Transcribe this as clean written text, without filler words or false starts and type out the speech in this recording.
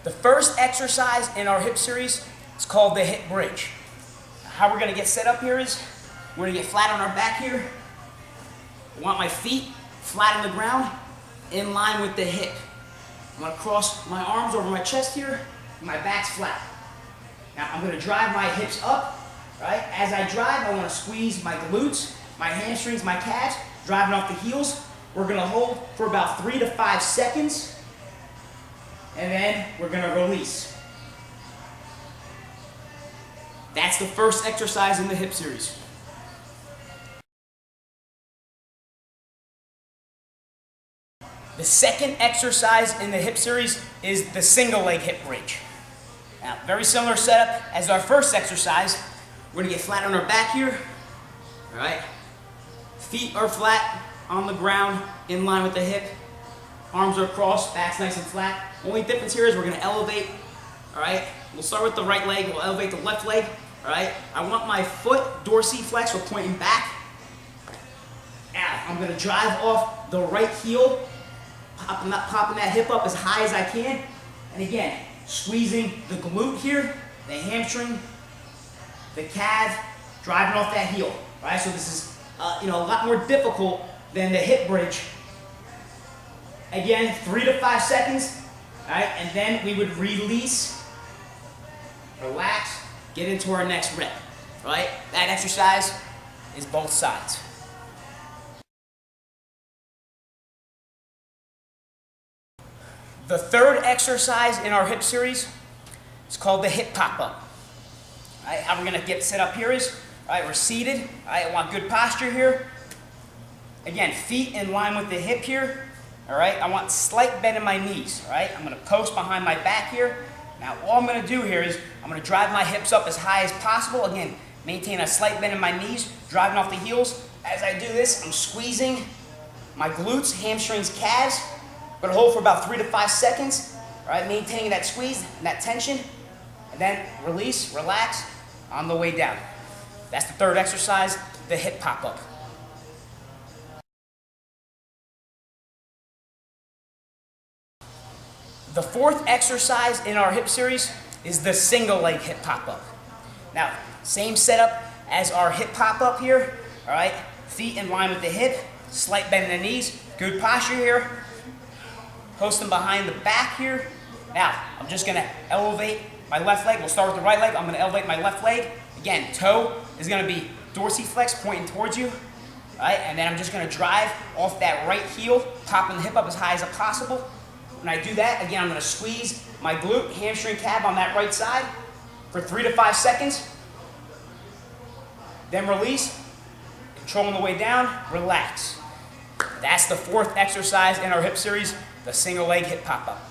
The first exercise in our hip series is called the hip bridge. How we're going to get set up here is we're going to get flat on our back here. I want my feet flat on the ground in line with the hip. I'm going to cross my arms over my chest here. My back's flat. Now I'm going to drive my hips up. Right? As I drive, I want to squeeze my glutes, my hamstrings, my calves, driving off the heels. We're going to hold for about 3 to 5 seconds, and then we're going to release. That's the first exercise in the hip series. The second exercise in the hip series is the single leg hip bridge. Now, very similar setup as our first exercise. We're going to get flat on our back here. All right. Feet are flat on the ground in line with the hip. Arms are crossed, back's nice and flat. Only difference here is we're going to elevate. All right. We'll start with the right leg. We'll elevate the left leg. All right. I want my foot dorsiflex or pointing back. Now, I'm going to drive off the right heel, popping that hip up as high as I can. And again, squeezing the glute here, the hamstring, the calf, driving off that heel, right? So this is, a lot more difficult than the hip bridge. Again, 3 to 5 seconds, all right? And then we would release, relax, get into our next rep, right? That exercise is both sides. The third exercise in our hip series is called the hip pop-up. Right, how we're going to get set up here is, we're seated. I want good posture here. Again, feet in line with the hip here. All right, I want slight bend in my knees. All right, I'm going to post behind my back here. Now, all I'm going to do here is I'm going to drive my hips up as high as possible. Again, maintain a slight bend in my knees, driving off the heels. As I do this, I'm squeezing my glutes, hamstrings, calves. I'm going to hold for about 3 to 5 seconds. All right, maintaining that squeeze and that tension. And then release, relax, on the way down. That's the third exercise, the hip pop-up. The fourth exercise in our hip series is the single leg hip pop-up. Now, same setup as our hip pop-up here, all right? Feet in line with the hip, slight bend in the knees, good posture here. Posting behind the back here. Now, I'm just gonna elevate my left leg. We'll start with the right leg. I'm going to elevate my left leg. Again, toe is going to be dorsiflex pointing towards you. All right, and then I'm just going to drive off that right heel, popping the hip up as high as possible. When I do that, again, I'm going to squeeze my glute, hamstring, calf on that right side for 3 to 5 seconds. Then release, controlling the way down, relax. That's the fourth exercise in our hip series, the single leg hip pop-up.